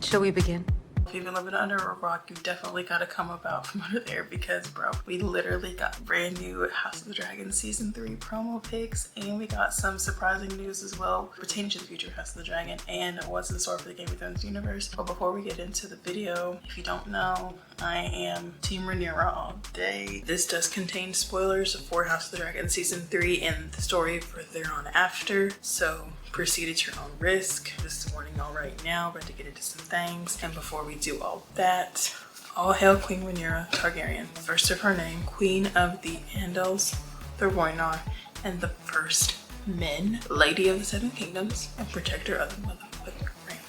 Shall we begin? If you've been living under a rock, you definitely gotta come up out from under there because, bro, we literally got brand new House of the Dragon Season 3 promo pics, and we got some surprising news as well pertaining to the future of House of the Dragon and what's in store for the Game of Thrones universe. But before we get into the video, if you don't know, I am Team Rhaenyra all day. This does contain spoilers for House of the Dragon Season 3 and the story for there on after, so proceed at your own risk. This is warning y'all right now, about to get into some things. And before we do all that, all hail Queen Rhaenyra Targaryen, first of her name, Queen of the Andals, the Rhoynar, and the first men, Lady of the Seven Kingdoms, and protector of the motherfucking realm.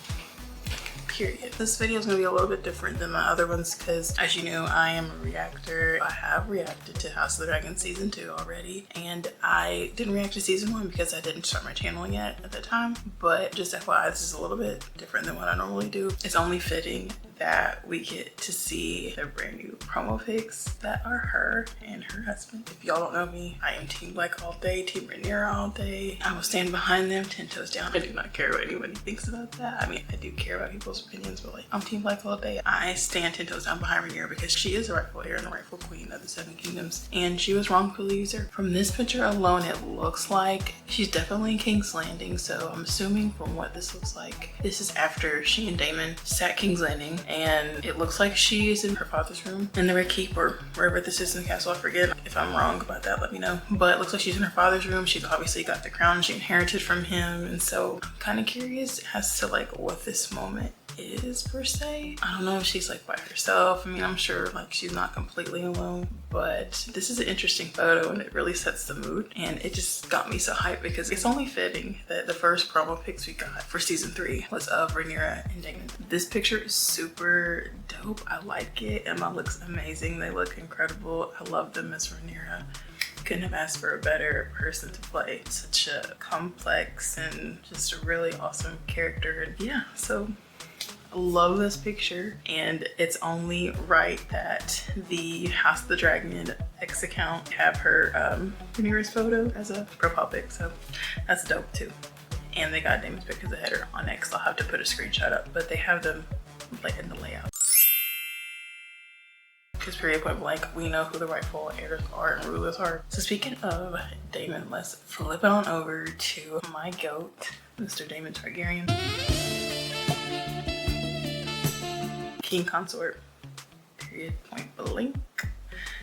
Period. This video is going to be a little bit different than my other ones because, as you know, I am a reactor. I have reacted to House of the Dragon Season 2 already, and I didn't react to Season 1 because I didn't start my channel yet at the time. But just FYI, this is a little bit different than what I normally do. It's only fitting that we get to see the brand new promo pics that are her and her husband. If y'all don't know me, I am Team Black all day, Team Rhaenyra all day. I will stand behind them 10 toes down. I do not care what anybody thinks about that. I mean, I do care about people's opinions, but like, I'm Team Black all day. I stand 10 toes down behind Rhaenyra because she is the rightful heir and the rightful queen of the Seven Kingdoms, and she was wrongfully usurped. From this picture alone, it looks like she's definitely in King's Landing, so I'm assuming from what this looks like, this is after she and Daemon sat King's Landing, and it looks like she is in her father's room in the Red Keep or wherever this is in the castle. I forget. If I'm wrong about that, let me know. But it looks like she's in her father's room. She's obviously got the crown she inherited from him, and so I'm kind of curious as to like what this moment is per se. I don't know if she's like by herself. I mean, I'm sure like she's not completely alone, but this is an interesting photo and it really sets the mood, and it just got me so hyped because it's only fitting that the first promo pics we got for Season 3 was of Rhaenyra and Daemon. This picture is super dope. I like it. Emma looks amazing. They look incredible. I love them as Rhaenyra. Couldn't have asked for a better person to play such a complex and just a really awesome character. And yeah, so I love this picture, and it's only right that the House of the Dragon X account have her Rhaenyra's photo as a profile pic, so that's dope too. And they got Daemon's pic as a header on X. I'll have to put a screenshot up, but they have them like in the layout. Because period point blank, we know who the rightful heirs are and rulers are. So speaking of Daemon, let's flip it on over to my goat, Mr. Daemon Targaryen. King consort, period point blank.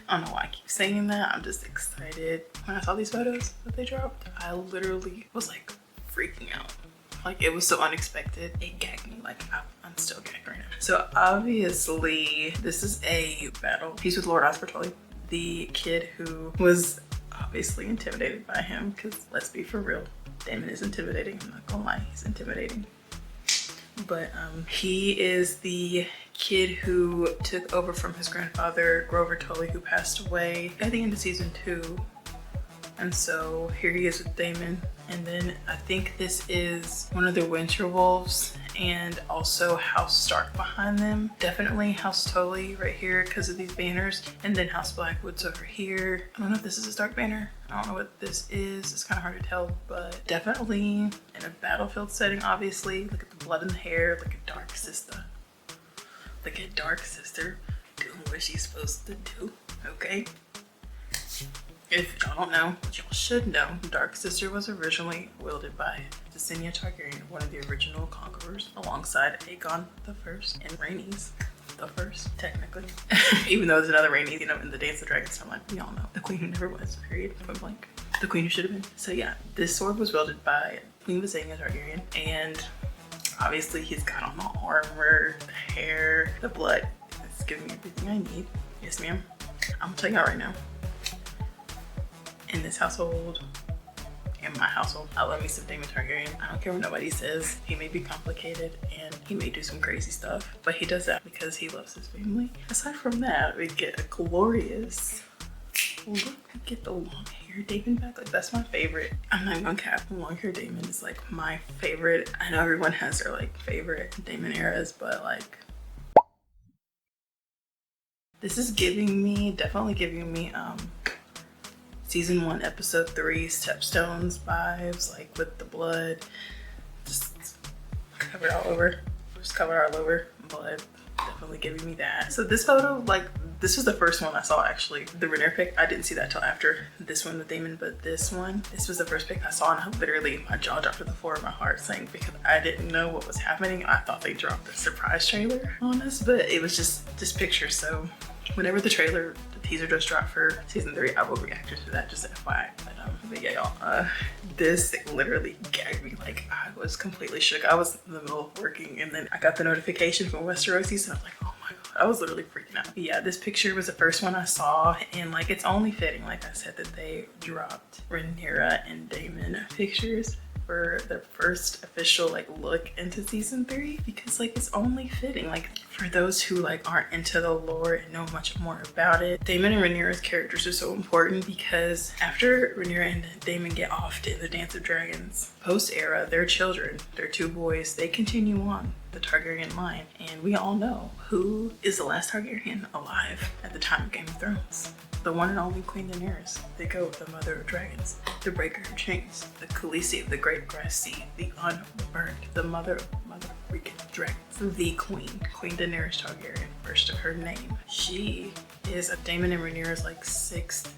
I don't know why I keep saying that. I'm just excited. When I saw these photos that they dropped, I literally was like freaking out. Like, it was so unexpected. It gagged me. Like, I'm still gagged right now. So obviously this is a battle. He's with Lord Osbertoli, the kid who was obviously intimidated by him, because let's be for real, Daemon is intimidating. I'm not gonna lie, he's intimidating. But he is the kid who took over from his grandfather, Grover Tully, who passed away at the end of Season 2. And so here he is with Daemon. And then I think this is one of the Winter Wolves and also House Stark behind them. Definitely House Tully right here because of these banners. And then House Blackwood's over here. I don't know if this is a Stark banner. I don't know what this is. It's kind of hard to tell, but definitely in a battlefield setting, obviously. Look at the blood in the hair. Look at Dark Sister. Look at Dark Sister doing what she's supposed to do, okay? If y'all don't know, what y'all should know, Dark Sister was originally wielded by Visenya Targaryen, one of the original conquerors, alongside Aegon the First and Rhaenys the First, technically. Even though there's another Rhaenys, you know, in the Dance of Dragons timeline, we all know. The queen who never was, period, point blank. The queen who should have been. So yeah, this sword was wielded by Queen Visenya Targaryen, and obviously he's got on the armor, the hair, the blood. It's giving me everything I need. Yes, ma'am. I'm gonna tell y'all right now. In this household, in my household, I love me some Daemon Targaryen. I don't care what nobody says. He may be complicated and he may do some crazy stuff, but he does that because he loves his family. Aside from that, we get a glorious look. We get the long hair Daemon back. Like, that's my favorite. I'm not even gonna cap. The long hair Daemon is like my favorite. I know everyone has their like favorite Daemon eras, but like, this is giving me, definitely giving me Season 1, Episode 3 Stepstones vibes, like with the blood just covered all over. just covered all over, blood definitely giving me that. So this photo, like, this was the first one I saw actually. The Rhaenyra pic, I didn't see that till after this one with Daemon, but this was the first pic I saw, and I literally, my jaw dropped to the floor of my heart saying, because I didn't know what was happening. I thought they dropped a surprise trailer on us, but it was just this picture. So whenever the teaser just dropped for season 3, I will react to that, just FYI. But yeah, y'all, this literally gagged me. Like, I was completely shook. I was in the middle of working, and then I got the notification from Westeros, and I was like, oh my God, I was literally freaking out. But yeah, this picture was the first one I saw, and like, it's only fitting, like I said, that they dropped Rhaenyra and Daemon pictures for their first official like look into season 3, because like it's only fitting. Like, for those who like aren't into the lore and know much more about it, Daemon and Rhaenyra's characters are so important, because after Rhaenyra and Daemon get off to the Dance of Dragons, post-era, their children, their 2 boys, they continue on the Targaryen line, and we all know who is the last Targaryen alive at the time of Game of Thrones. The one and only Queen Daenerys, the goat, the mother of dragons, the breaker of chains, the Khaleesi of the great grass sea, the unburnt, the mother of freaking dragons, the queen, Queen Daenerys Targaryen, first of her name. She is a Daemon and Rhaenyra's like 6th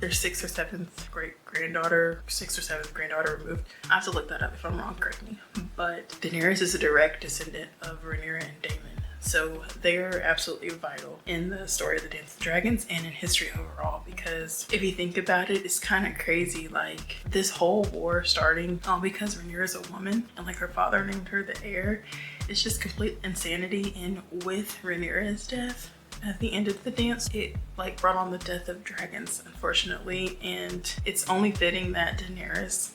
or 7th great granddaughter, 6th or 7th granddaughter removed. I have to look that up. If I'm wrong, correct me. But Daenerys is a direct descendant of Rhaenyra and Daemon. So they're absolutely vital in the story of the Dance of Dragons and in history overall, because if you think about it, it's kind of crazy. Like, this whole war starting all because Rhaenyra is a woman and like her father named her the heir. It's just complete insanity. And with Rhaenyra's death at the end of the dance, it like brought on the death of dragons, unfortunately. And it's only fitting that Daenerys,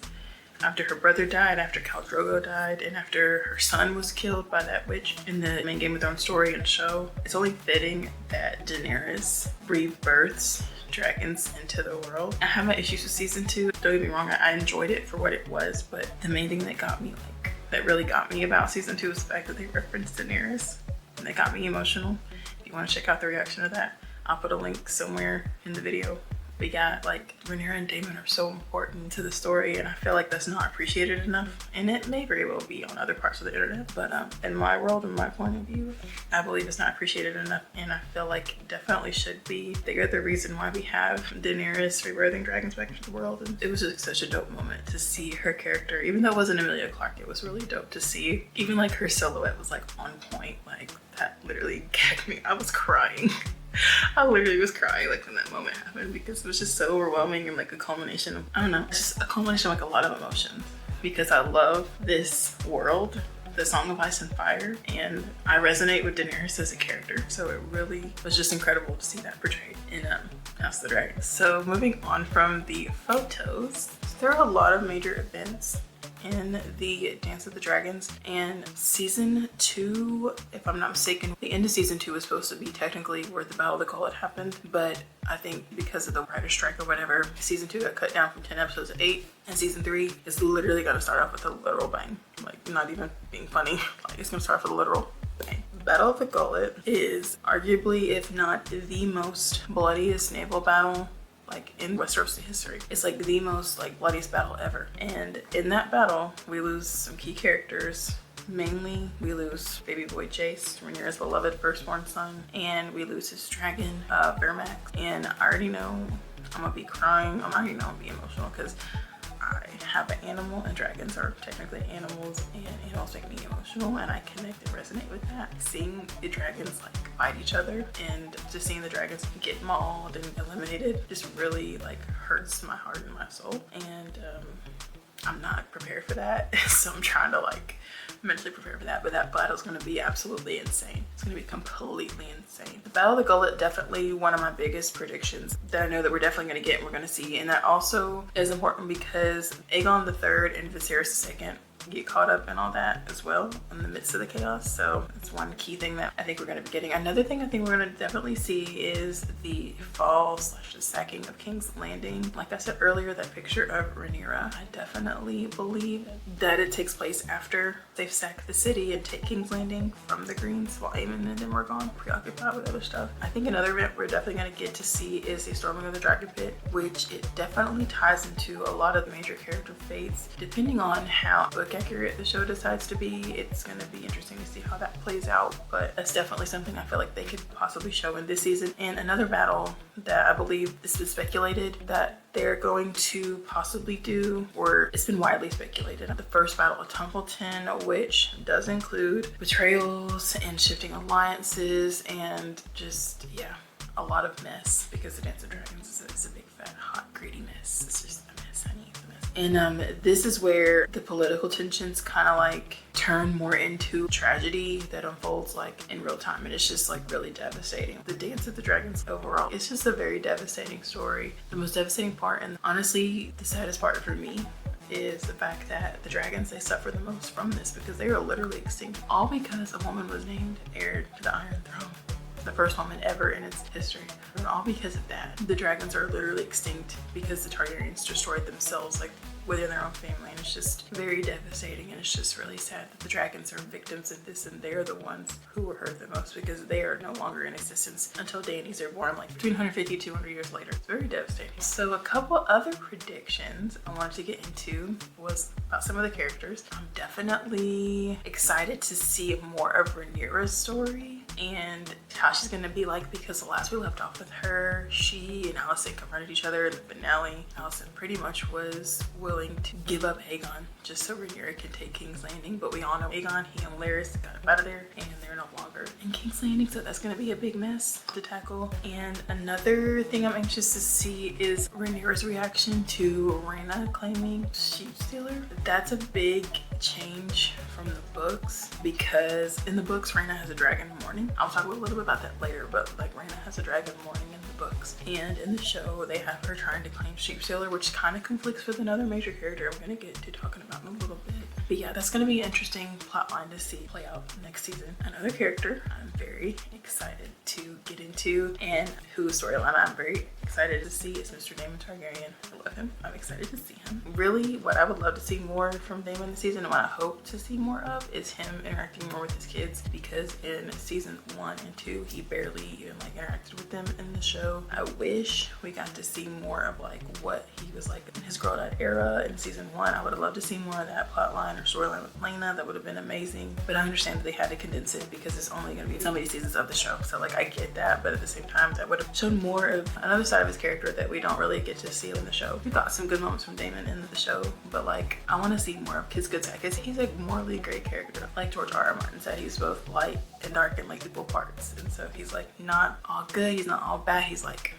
after her brother died, after Khal Drogo died, and after her son was killed by that witch in the main Game of Thrones story and show, it's only fitting that Daenerys rebirths dragons into the world. I have my issues with season 2. Don't get me wrong, I enjoyed it for what it was, but the main thing that really got me about season 2 is the fact that they referenced Daenerys, and they got me emotional. If you want to check out the reaction to that, I'll put a link somewhere in the video. But yeah, like, Rhaenyra and Daemon are so important to the story, and I feel like that's not appreciated enough. And it may very well be on other parts of the internet, but in my world, in my point of view, I believe it's not appreciated enough, and I feel like it definitely should be. They're the reason why we have Daenerys rebirthing dragons back into the world, and it was just such a dope moment to see her character. Even though it wasn't Emilia Clarke, it was really dope to see. Even like her silhouette was like on point. Like, that literally gagged me. I was crying. I literally was crying like when that moment happened, because it was just so overwhelming and like a culmination of, I don't know, just a culmination of like a lot of emotions, because I love this world, the Song of Ice and Fire, and I resonate with Daenerys as a character. So it really was just incredible to see that portrayed in House of the Dragon. So moving on from the photos, there are a lot of major events in the Dance of the Dragons, and season 2, if I'm not mistaken, the end of season 2 was supposed to be technically where the Battle of the Gullet happened, but I think because of the writer's strike or whatever, season 2 got cut down from 10 episodes to 8, and season 3 is literally gonna start off with a literal bang. Like, not even being funny, like, it's gonna start off with a literal bang. Battle of the Gullet is arguably, if not the most bloodiest naval battle like in Westeros history. It's like the most like bloodiest battle ever. And in that battle, we lose some key characters. Mainly, we lose baby boy Jace, Rhaenyra's beloved firstborn son, and we lose his dragon, Vermax. And I already know I'm gonna be crying. I already know I'm gonna be emotional, because I have an animal, and dragons are technically animals, and animals make me emotional, and I connect and resonate with that. Seeing the dragons like fight each other, and just seeing the dragons get mauled and eliminated just really like hurts my heart and my soul. And I'm not prepared for that, so I'm trying to like mentally prepare for that, but that battle is going to be absolutely insane. It's going to be completely insane. The Battle of the Gullet, definitely one of my biggest predictions that I know that we're definitely going to get and we're going to see. And that also is important because Aegon III and Viserys II get caught up in all that as well in the midst of the chaos. So it's one key thing that I think we're going to be getting. Another thing I think we're going to definitely see is the fall / the sacking of King's Landing. Like I said earlier, that picture of Rhaenyra, I definitely believe that it takes place after they've sack the city and take King's Landing from the Greens while Aemon and them were gone, preoccupied with other stuff. I think another event we're definitely going to get to see is the storming of the Dragon Pit, which it definitely ties into a lot of the major character fates. Depending on how book accurate the show decides to be, it's going to be interesting to see how that plays out, but that's definitely something I feel like they could possibly show in this season. And another battle that I believe this is speculated that they're going to possibly do, or it's been widely speculated, the first battle of Templeton, which does include betrayals and shifting alliances and just, yeah, a lot of mess, because the Dance of Dragons is a big fat hot greedy mess. It's just a mess, honey, it's a mess. And this is where the political tensions kind of like turn more into tragedy that unfolds like in real time, and it's just like really devastating. The Dance of the Dragons overall, it's just a very devastating story. The most devastating part, and honestly the saddest part for me, is the fact that the dragons, they suffer the most from this because they are literally extinct, all because a woman was named heir to the Iron Throne, the first woman ever in its history. And all because of that, the dragons are literally extinct because the Targaryens destroyed themselves like within their own family, and it's just very devastating. And it's just really sad that the dragons are victims of this, and they're the ones who were hurt the most because they are no longer in existence until Dany's are born, like between 150 to 200 years later. It's very devastating. So a couple other predictions I wanted to get into was about some of the characters. I'm definitely excited to see more of Rhaenyra's story and how she's gonna be like, because the last we left off with her, she and Alicent confronted each other in the finale. Alicent pretty much was willing to give up Aegon just so Rhaenyra can take King's Landing, but we all know Aegon, he and Larys got up out of there and they're no longer in King's Landing, so that's gonna be a big mess to tackle. And another thing I'm anxious to see is Rhaenyra's reaction to Rhaena claiming Sheepstealer. That's a big change from the books, because in the books Rhaena has a dragon mourning. I'll talk a little bit about that later, but like Rhaena has a dragon mourning in the books, and in the show they have her trying to claim Sheepstealer, which kind of conflicts with another major character I'm gonna get to talking about in a little bit. But yeah, that's gonna be an interesting plot line to see play out next season. Another character I'm very excited to get into and whose storyline I'm very excited to see is Mr. Daemon Targaryen. I love him. I'm excited to see him. Really, what I would love to see more from Daemon this season, and what I hope to see more of, is him interacting more with his kids, because in season 1 and 2 he barely even like interacted with them in the show. I wish we got to see more of like what he was like in his Girl Dad era in season 1. I would have loved to see more of that plot line or storyline with Lena. That would have been amazing, but I understand that they had to condense it because it's only going to be so many seasons of the show, so like I get that, but at the same time that would have shown more of another side of his character that we don't really get to see in the show. We got some good moments from Daemon in the show, but like I want to see more of his good side, because he's a morally great character. Like George R.R. Martin said, he's both light and dark in like equal parts, and so he's like not all good, he's not all bad, he's like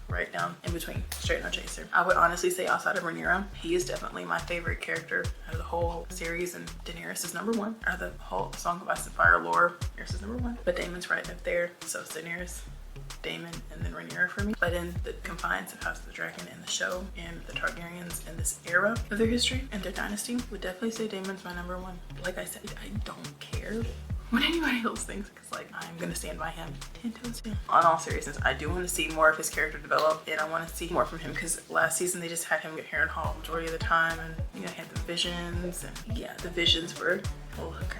right down in between, straight no chaser. I would honestly say outside of Rhaenyra, he is definitely my favorite character out of the whole series, and Daenerys is number 1. Or the whole Song of Ice and Fire lore, Daenerys is number 1. But Daemon's right up there, so it's Daenerys, Daemon, and then Rhaenyra for me. But in the confines of House of the Dragon and the show and the Targaryens in this era of their history and their dynasty, would definitely say Daemon's my number 1. Like I said, I don't care what anybody else thinks, because like I'm gonna stand by him 10 toes down. On all seriousness, I do want to see more of his character develop, and I want to see more from him, because last season they just had him get Harrenhal majority of the time, and you know, he had the visions, and yeah, the visions were a little crazy.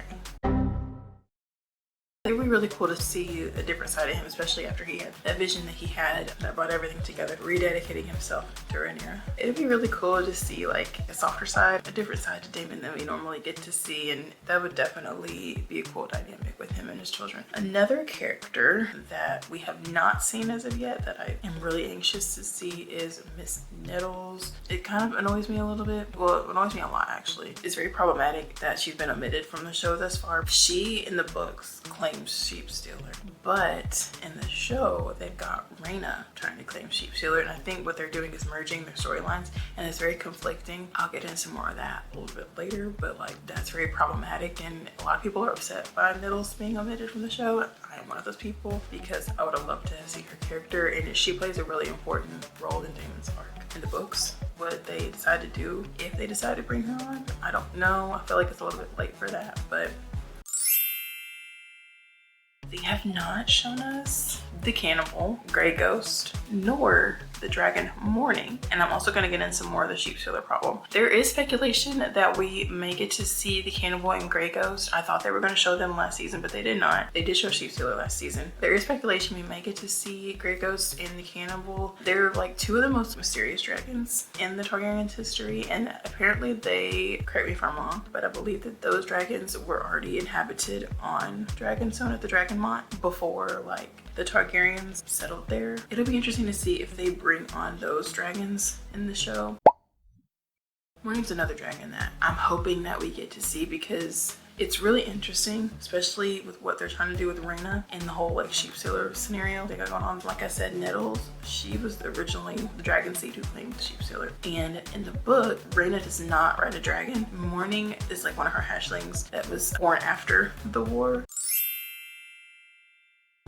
It would be really cool to see a different side of him, especially after he had that vision that he had that brought everything together, rededicating himself to Rhaenyra. It'd be really cool to see like a softer side, a different side to Daemon than we normally get to see, and that would definitely be a cool dynamic with him and his children. Another character that we have not seen as of yet that I am really anxious to see is Miss Nettles. It kind of annoys me a little bit. Well, it annoys me a lot actually. It's very problematic that she's been omitted from the show thus far. She in the books claims Sheepstealer, but in the show they've got Rhaena trying to claim Sheepstealer, and I think what they're doing is merging their storylines, and it's very conflicting. I'll get into more of that a little bit later, but like that's very problematic, and a lot of people are upset by Nettles being omitted from the show. I am one of those people, because I would have loved to see her character, and she plays a really important role in Daemon's arc in the books. What they decide to do, if they decide to bring her on, I don't know. I feel like it's a little bit late for that, but they have not shown us the Cannibal, Grey Ghost, nor the Dragon Mourning. And I'm also going to get into some more of the Sheepstealer problem. There is speculation that we may get to see the Cannibal and Grey Ghost. I thought they were going to show them last season, but they did not. They did show Sheepstealer last season. There is speculation we may get to see Grey Ghost and the Cannibal. They're like two of the most mysterious dragons in the Targaryen history, and apparently they, correct me if I'm wrong, but I believe that those dragons were already inhabited on Dragonstone at the Dragonmont before like the Targaryens settled there. It'll be interesting to see if they bring on those dragons in the show. Mourning's another dragon that I'm hoping that we get to see because it's really interesting, especially with what they're trying to do with Rhaena and the whole like Sheepstealer scenario they got going on. Like I said, Nettles, she was originally the dragon seed who claimed the Sheepstealer. And in the book, Rhaena does not ride a dragon. Mourning is like one of her hatchlings that was born after the war.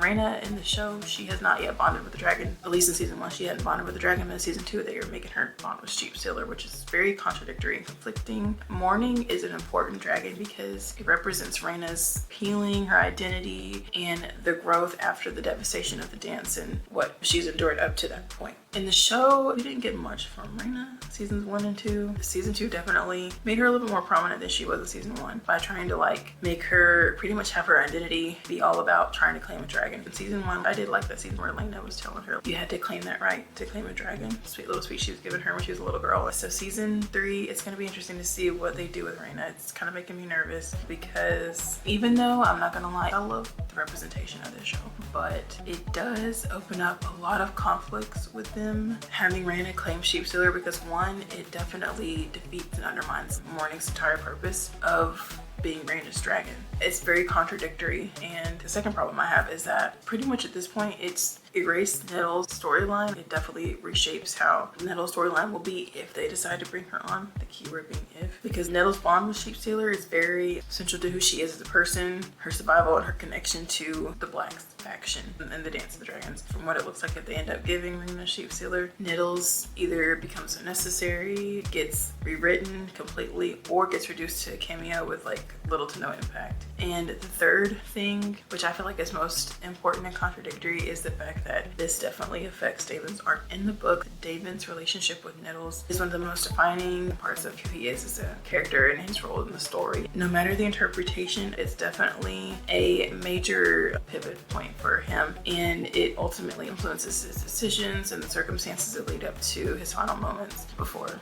Rhaena in the show, she has not yet bonded with the dragon. At least in season 1, she hadn't bonded with the dragon, but in season 2, they are making her bond with Sheepstealer, which is very contradictory and conflicting. Mourning is an important dragon because it represents Rhaena's healing, her identity, and the growth after the devastation of the dance and what she's endured up to that point. In the show, we didn't get much from Rhaena. Seasons 1 and 2. Season 2 definitely made her a little bit more prominent than she was in season 1 by trying to like make her pretty much have her identity be all about trying to claim a dragon. In season 1, I did like that season where Elena was telling her you had to claim that right to claim a dragon. Sweet little speech she was giving her when she was a little girl. So season 3, it's going to be interesting to see what they do with Rhaena. It's kind of making me nervous because even though I'm not gonna lie, I love the representation of this show, but it does open up a lot of conflicts with them having Rhaena claim Sheepstealer because one, it definitely defeats and undermines Mourning's entire purpose of being Rhaena's dragon. It's very contradictory, and the second problem I have is that pretty much at this point it's erased Nettles' storyline. It definitely reshapes how Nettles' storyline will be if they decide to bring her on, the keyword being if, because Nettles' bond with Sheepstealer is very central to who she is as a person, her survival, and her connection to the Blacks faction and the Dance of the Dragons. From what it looks like, if they end up giving Rhaena Sheepstealer, Nettles either becomes unnecessary, gets rewritten completely, or gets reduced to a cameo with like little to no impact. And the third thing, which I feel like is most important and contradictory, is the fact that this definitely affects Daemon's arc in the book. Daemon's relationship with Nettles is one of the most defining parts of who he is as a character and his role in the story. No matter the interpretation, it's definitely a major pivot point for him, and it ultimately influences his decisions and the circumstances that lead up to his final moments before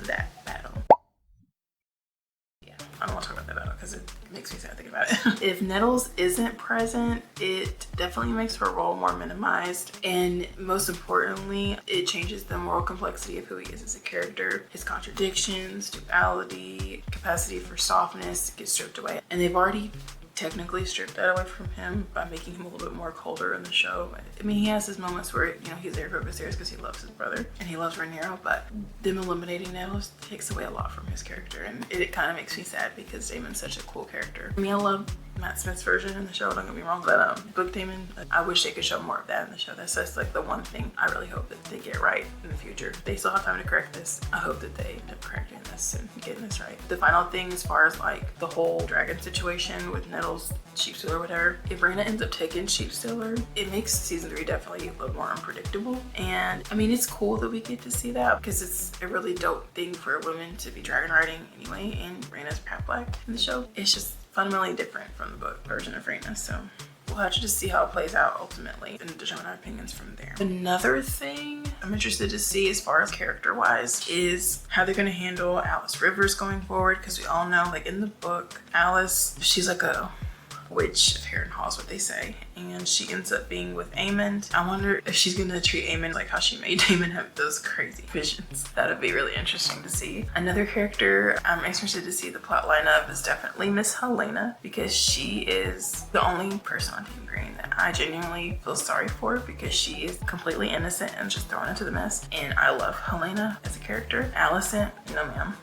that battle. I don't want to talk about that battle because it makes me sad thinking about it. If Nettles isn't present, it definitely makes her role more minimized, and most importantly, it changes the moral complexity of who he is as a character. His contradictions, duality, capacity for softness gets stripped away, and they've already technically stripped that away from him by making him a little bit more colder in the show. I mean, he has his moments where, you know, he's there for Viserys because he loves his brother and he loves Rhaenyra, but them eliminating Nettles takes away a lot from his character, and it kind of makes me sad because Daemon's such a cool character. I mean, I love Matt Smith's version in the show, don't get me wrong, but book Daemon, I wish they could show more of that in the show. That's just like the one thing I really hope that they get right in the future. They still have time to correct this. I hope that they end up correcting this and getting this right. The final thing, as far as like the whole dragon situation with Nettles, Sheepstealer, whatever, if Rhaena ends up taking Sheepstealer, it makes season 3 definitely a little more unpredictable. And I mean, it's cool that we get to see that because it's a really dope thing for women to be dragon riding anyway, and Rhaena's half black in the show. It's just fundamentally different from the book version of Rhaena, so we'll have to just see how it plays out ultimately and determine our opinions from there. Another thing I'm interested to see as far as character wise is how they're going to handle Alice Rivers going forward, because we all know, like in the book, Alice, she's like a witch of Harrenhal is what they say, and she ends up being with Aemond. I wonder if she's gonna treat Aemond like how she made Daemon have those crazy visions. That'd be really interesting to see. Another character I'm interested to see the plot line of is definitely Miss Helena, because she is the only person on Team Green that I genuinely feel sorry for, because she is completely innocent and just thrown into the mess, and I love Helena as a character. Alicent, no ma'am.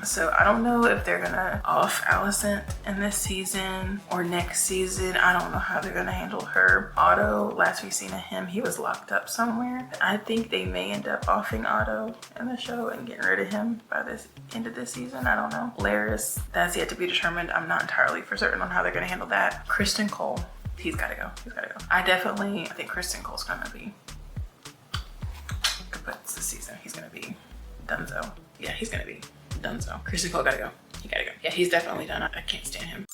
So I don't know if they're gonna off Alicent in this season or next season. I don't know how they're gonna handle her. Otto, last we seen of him, he was locked up somewhere. I think they may end up offing Otto in the show and getting rid of him by this end of this season. I don't know. Larys, that's yet to be determined. I'm not entirely for certain on how they're gonna handle that. Kristen Cole. He's gotta go. He's gotta go. I think Kristen Cole's gonna be kaput's this season. He's gonna be donezo. Yeah, he's gonna be donezo. Kristen Cole gotta go. He gotta go. Yeah, he's definitely done. I can't stand him.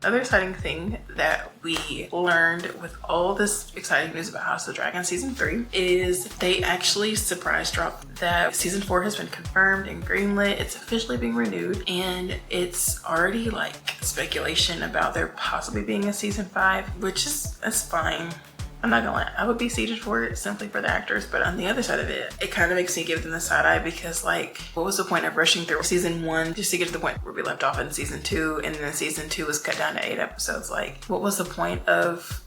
Another exciting thing that we learned with all this exciting news about House of the Dragon season 3 is they actually surprise dropped that season 4 has been confirmed and greenlit. It's officially being renewed, and it's already like speculation about there possibly being a season 5, which is, that's fine. I'm not gonna lie, I would be seated for it simply for the actors, but on the other side of it, it kind of makes me give them the side eye because like, what was the point of rushing through season 1 just to get to the point where we left off in season 2, and then season 2 was cut down to 8 episodes? Like, what was the point of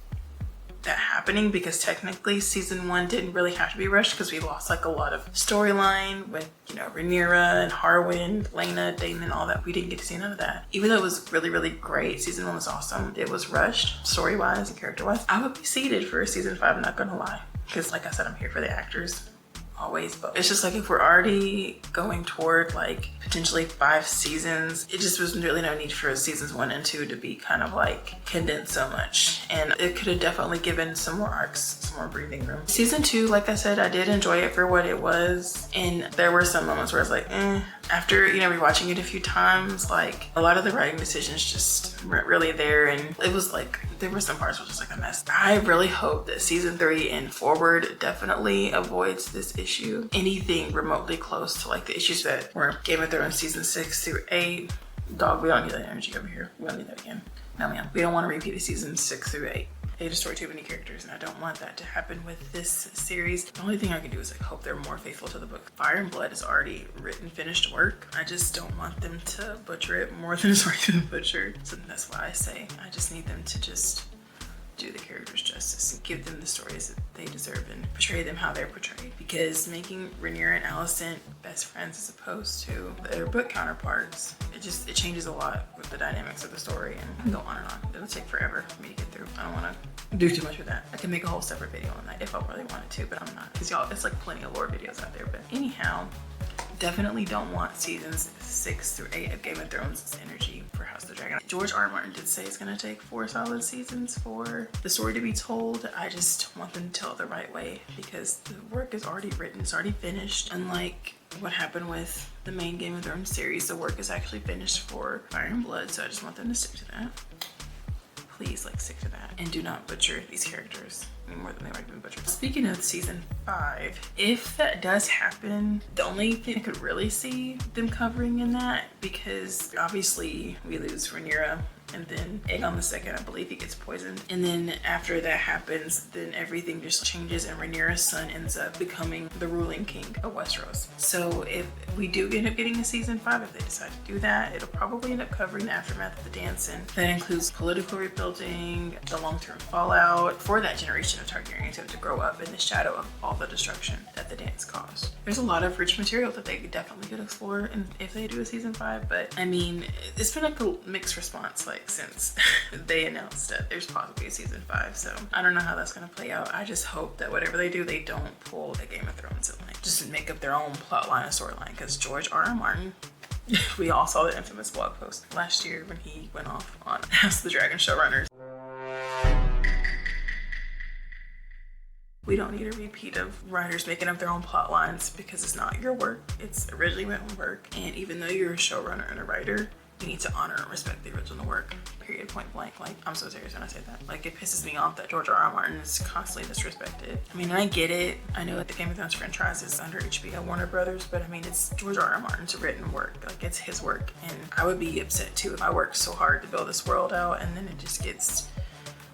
that happening? Because technically season 1 didn't really have to be rushed because we lost like a lot of storyline with, you know, Rhaenyra and Harwin, Lena, Damon, all that. We didn't get to see none of that. Even though it was really, really great, season 1 was awesome. It was rushed story-wise and character-wise. I would be seated for season 5, I'm not gonna lie. Because like I said, I'm here for the actors. Always, but it's just like if we're already going toward like potentially 5 seasons, it just was really no need for seasons 1 and 2 to be kind of like condensed so much, and it could have definitely given some more arcs, some more breathing room. Season 2, like I said, I did enjoy it for what it was, and there were some moments where I was like, after, you know, rewatching it a few times, like a lot of the writing decisions just weren't really there, and it was like there were some parts which was like a mess. I really hope that season 3 and forward definitely avoids this issue, anything remotely close to like the issues that were Game of Thrones season 6 through 8. Dog, we don't need that energy over here. We don't need that again. No ma'am, we don't want to repeat season 6 through 8. They destroy too many characters, and I don't want that to happen with this series. The only thing I can do is like hope they're more faithful to the book. Fire and Blood is already written, finished work. I just don't want them to butcher it more than it's already been butchered. So that's why I say I just need them to just do the characters justice and give them the stories that they deserve and portray them how they're portrayed. Because making Rhaenyra and Alicent best friends as opposed to their book counterparts, it changes a lot with the dynamics of the story, and I can go on and on. It'll take forever for me to get through. I don't want to do too much with that. I can make a whole separate video on that if I really wanted to, but I'm not, because y'all, it's like plenty of lore videos out there. But anyhow, definitely don't want seasons 6 through 8 of Game of Thrones energy for House of the Dragon. George R. R. Martin did say it's gonna take 4 solid seasons for the story to be told. I just want them to tell it the right way because the work is already written, it's already finished. Unlike what happened with the main Game of Thrones series, the work is actually finished for Fire and Blood, so I just want them to stick to that. Please, like, stick to that and do not butcher these characters any more than they've already been butchered. Speaking of season 5, if that does happen, the only thing I could really see them covering in that, because obviously we lose Rhaenyra, and then Aegon II, I believe he gets poisoned. And then after that happens, then everything just changes and Rhaenyra's son ends up becoming the ruling king of Westeros. So if we do end up getting a season 5, if they decide to do that, it'll probably end up covering the aftermath of the dancing. That includes political rebuilding, the long-term fallout for that generation of Targaryens who have to grow up in the shadow of all the destruction that the dance caused. There's a lot of rich material that they definitely could explore and if they do a season 5, but I mean, it's been like a mixed response, like since they announced that there's possibly a season 5. So I don't know how that's gonna play out. I just hope that whatever they do, they don't pull the Game of Thrones and like just make up their own plot line and storyline, because George R. R. Martin, we all saw the infamous blog post last year when he went off on House of the Dragon showrunners. We don't need a repeat of writers making up their own plot lines because it's not your work. It's originally written work, and even though you're a showrunner and a writer, you need to honor and respect the original work, period, point blank. Like, I'm so serious when I say that. Like, it pisses me off that George R. R. Martin is constantly disrespected. I mean, I get it. I know that the Game of Thrones franchise is under HBO Warner Brothers, but I mean, it's George R. R. Martin's written work. Like, it's his work. And I would be upset too if I worked so hard to build this world out and then it just gets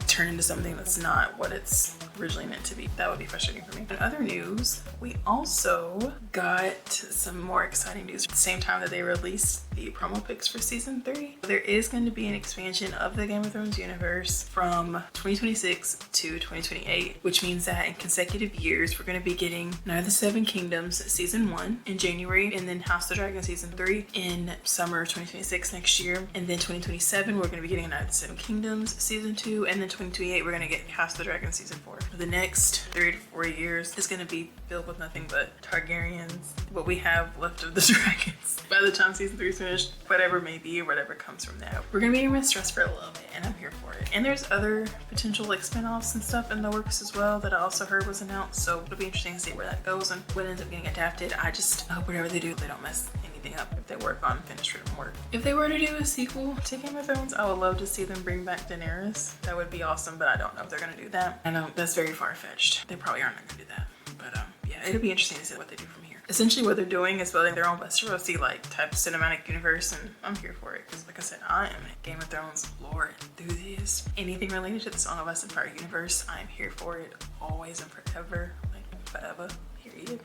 turned into something that's not what it's originally meant to be. That would be frustrating for me. In other news, we also got some more exciting news at the same time that they released the promo pics for season 3. There is going to be an expansion of the Game of Thrones universe from 2026 to 2028, which means that in consecutive years, we're going to be getting Night of the Seven Kingdoms season 1 in January, and then House of the Dragon season 3 in summer 2026 next year. And then 2027, we're going to be getting Night of the Seven Kingdoms season 2, and then 2028, we're gonna get House of the Dragon season 4. For the next 3 to 4 years, it's gonna be filled with nothing but Targaryens, what we have left of the dragons. By the time season 3 is finished, whatever may be or whatever comes from that, we're gonna be in Westeros for a little bit, and I'm here for it. And there's other potential like spin-offs and stuff in the works as well that I also heard was announced, so it'll be interesting to see where that goes and what ends up getting adapted. I just hope whatever they do, they don't mess anything up if they work on finished written work. If they were to do a sequel to Game of Thrones, I would love to see them bring back Daenerys. That would be awesome, but I don't know if they're gonna do that. I know that's very far-fetched. They probably aren't gonna do that, but yeah, it'll be interesting to see what they do from here. Essentially what they're doing is building their own Westeros like type of cinematic universe, and I'm here for it because like I said, I am a Game of Thrones lore enthusiast. Anything related to the Song of Ice and Fire universe, I'm here for it always and forever, like forever.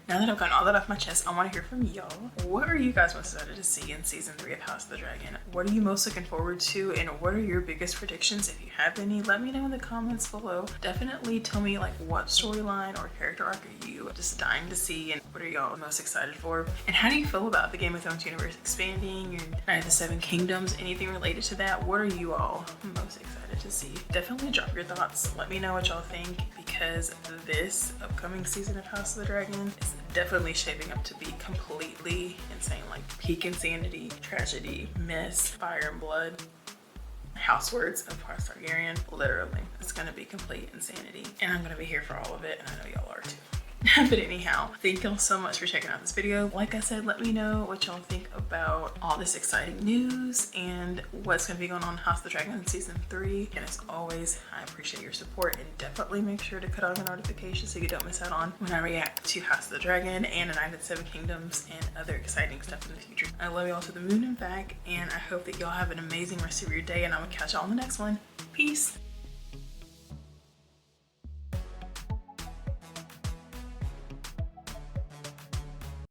Now that I've gotten all that off my chest, I want to hear from y'all. What are you guys most excited to see in season 3 of House of the Dragon? What are you most looking forward to, and what are your biggest predictions? If you have any, let me know in the comments below. Definitely tell me like what storyline or character arc are you just dying to see, and what are y'all most excited for? And how do you feel about the Game of Thrones universe expanding, and Night of the Seven Kingdoms, anything related to that? What are you all most excited to see? Definitely drop your thoughts. Let me know what y'all think, because this upcoming season of House of the Dragon is definitely shaping up to be completely insane. Like peak insanity, tragedy, mess, fire and blood. House words of House Targaryen. Literally, it's gonna be complete insanity. And I'm gonna be here for all of it, and I know y'all are too. But anyhow, thank y'all so much for checking out this video. Like I said, let me know what y'all think about all this exciting news and what's gonna be going on in House of the Dragon in season 3. And as always, I appreciate your support, and definitely make sure to cut on the notifications so you don't miss out on when I react to House of the Dragon and A Night of the Seven Kingdoms and other exciting stuff in the future. I love y'all to the moon and back, and I hope that y'all have an amazing rest of your day, and I'm gonna catch y'all on the next one. Peace.